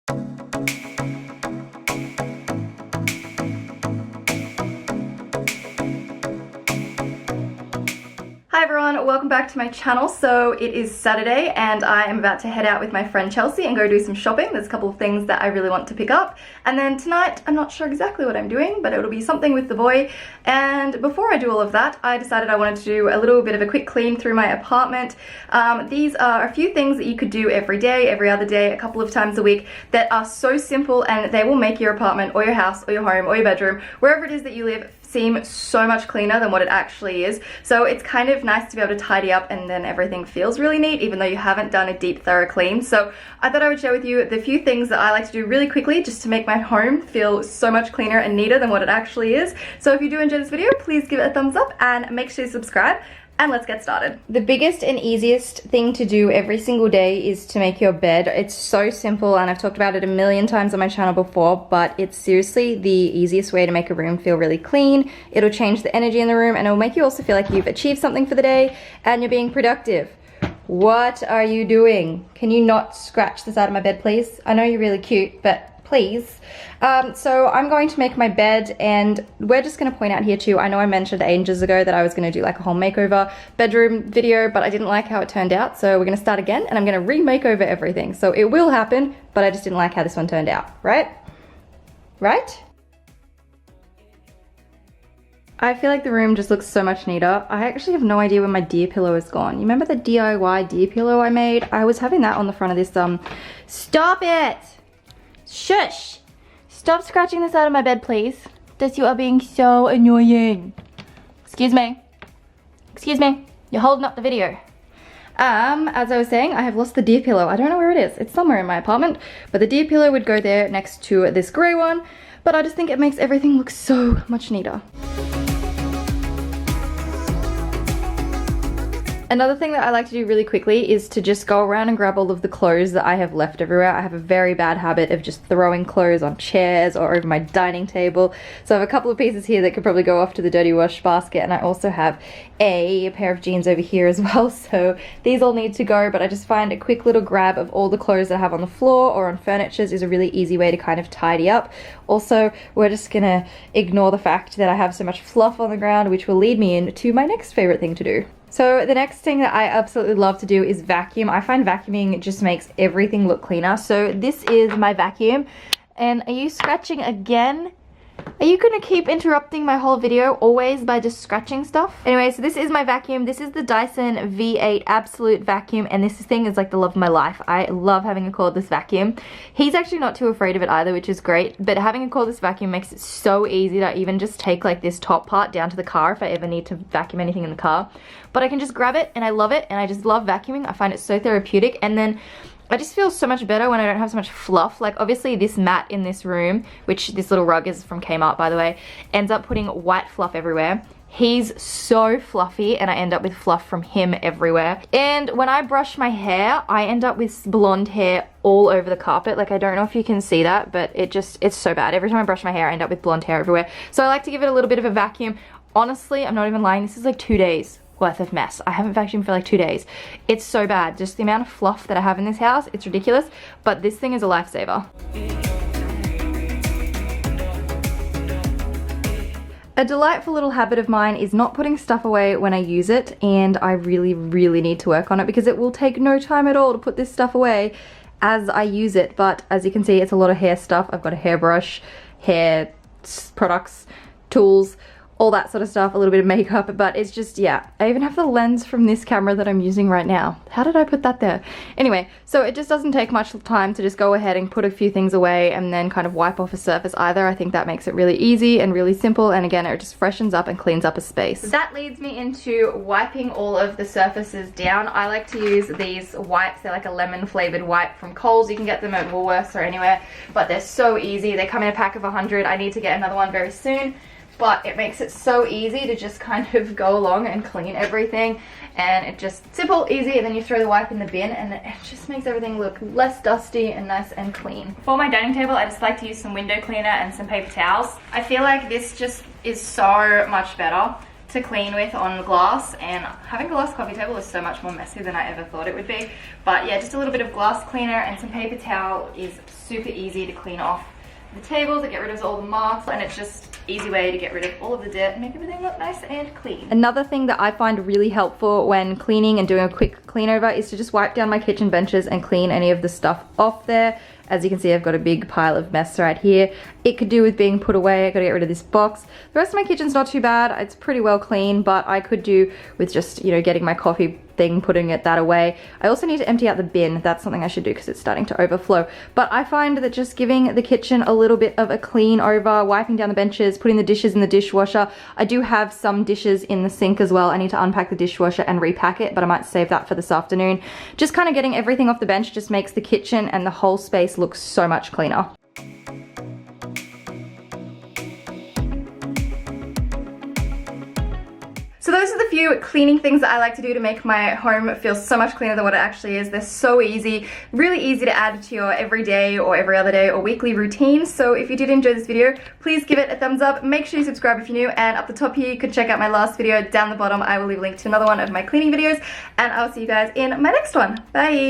Hi everyone, welcome back to my channel. So it is Saturday and I am about to head out with my friend Chelsea and go do some shopping. There's a couple of things that I really want to pick up. And then tonight, I'm not sure exactly what I'm doing, but it'll be something with the boy. And before I do all of that, I decided I wanted to do a little bit of a quick clean through my apartment. These are a few things that you could do every day, every other day, a couple of times a week that are so simple and they will make your apartment or your house or your home or your bedroom, wherever it is that you live, seem so much cleaner than what it actually is. So it's kind of nice to be able to tidy up and then everything feels really neat even though you haven't done a deep thorough clean. So I thought I would share with you the few things that I like to do really quickly just to make my home feel so much cleaner and neater than what it actually is. So if you do enjoy this video, please give it a thumbs up and make sure to subscribe. And let's get started. The biggest and easiest thing to do every single day is to make your bed. It's so simple and I've talked about it a million times on my channel before, but it's seriously the easiest way to make a room feel really clean. It'll change the energy in the room and it'll make you also feel like you've achieved something for the day and you're being productive. What are you doing? Can you not scratch the side of my bed, please? I know you're really cute, but please. So I'm going to make my bed and we're just going to point out here too, I know I mentioned ages ago that I was going to do like a whole makeover bedroom video, but I didn't like how it turned out. So we're going to start again and I'm going to remake over everything. So it will happen, but I just didn't like how this one turned out, right? Right? I feel like the room just looks so much neater. I actually have no idea where my deer pillow is gone. You remember the DIY deer pillow I made? I was having that on the front of this, stop it! Shush! Stop scratching the side of my bed, please. You are being so annoying. Excuse me. Excuse me. You're holding up the video. As I was saying, I have lost the deer pillow. I don't know where it is. It's somewhere in my apartment, but the deer pillow would go there next to this grey one, but I just think it makes everything look so much neater. Another thing that I like to do really quickly is to just go around and grab all of the clothes that I have left everywhere. I have a very bad habit of just throwing clothes on chairs or over my dining table. So I have a couple of pieces here that could probably go off to the dirty wash basket, and I also have a pair of jeans over here as well. So these all need to go, but I just find a quick little grab of all the clothes that I have on the floor or on furniture is a really easy way to kind of tidy up. Also, we're just gonna ignore the fact that I have so much fluff on the ground, which will lead me into my next favorite thing to do. So the next thing that I absolutely love to do is vacuum. I find vacuuming just makes everything look cleaner. So this is my vacuum. And are you scratching again? Are you gonna keep interrupting my whole video always by just scratching stuff? Anyway, so this is my vacuum. This is the Dyson V8 Absolute Vacuum, and this thing is like the love of my life. I love having a cordless vacuum. He's actually not too afraid of it either, which is great, but having a cordless vacuum makes it so easy to even just take like this top part down to the car if I ever need to vacuum anything in the car. But I can just grab it and I love it, and I just love vacuuming. I find it so therapeutic, and then I just feel so much better when I don't have so much fluff. Like obviously this mat in this room, which this little rug is from Kmart by the way, ends up putting white fluff everywhere. He's so fluffy and I end up with fluff from him everywhere. And when I brush my hair, I end up with blonde hair all over the carpet. Like I don't know if you can see that, but it's so bad. Every time I brush my hair, I end up with blonde hair everywhere. So I like to give it a little bit of a vacuum. Honestly, I'm not even lying, this is like 2 days worth of mess. I haven't vacuumed for like 2 days. It's so bad. Just the amount of fluff that I have in this house, it's ridiculous, but this thing is a lifesaver. A delightful little habit of mine is not putting stuff away when I use it, and I really, really need to work on it because it will take no time at all to put this stuff away as I use it. But as you can see, it's a lot of hair stuff. I've got a hairbrush, hair products, tools, all that sort of stuff, a little bit of makeup, but it's just, yeah. I even have the lens from this camera that I'm using right now. How did I put that there? Anyway, so it just doesn't take much time to just go ahead and put a few things away and then kind of wipe off a surface either. I think that makes it really easy and really simple, and again, it just freshens up and cleans up a space. That leads me into wiping all of the surfaces down. I like to use these wipes. They're like a lemon flavored wipe from Kohl's. You can get them at Woolworths or anywhere, but they're so easy. They come in a pack of 100. I need to get another one very soon. But it makes it so easy to just kind of go along and clean everything, and it just simple, easy, and then you throw the wipe in the bin and it just makes everything look less dusty and nice and clean. For my dining table, I just like to use some window cleaner and some paper towels. I feel like this just is so much better to clean with on glass, and having a glass coffee table is so much more messy than I ever thought it would be. But yeah, just a little bit of glass cleaner and some paper towel is super easy to clean off the table, to get rid of all the marks, and it's just easy way to get rid of all of the dirt and make everything look nice and clean. Another thing that I find really helpful when cleaning and doing a quick clean over is to just wipe down my kitchen benches and clean any of the stuff off there. As you can see, I've got a big pile of mess right here. It could do with being put away. I gotta get rid of this box. The rest of my kitchen's not too bad. It's pretty well clean, but I could do with just, you know, getting my coffee thing, putting that away. I also need to empty out the bin. That's something I should do because it's starting to overflow. But I find that just giving the kitchen a little bit of a clean over, wiping down the benches, putting the dishes in the dishwasher. I do have some dishes in the sink as well. I need to unpack the dishwasher and repack it, but I might save that for this afternoon. Just kind of getting everything off the bench just makes the kitchen and the whole space look so much cleaner. So those are the few cleaning things that I like to do to make my home feel so much cleaner than what it actually is. They're so easy, really easy to add to your everyday or every other day or weekly routine. So if you did enjoy this video, please give it a thumbs up. Make sure you subscribe if you're new, and up the top here you can check out my last video. Down the bottom I will leave a link to another one of my cleaning videos, and I'll see you guys in my next one. Bye!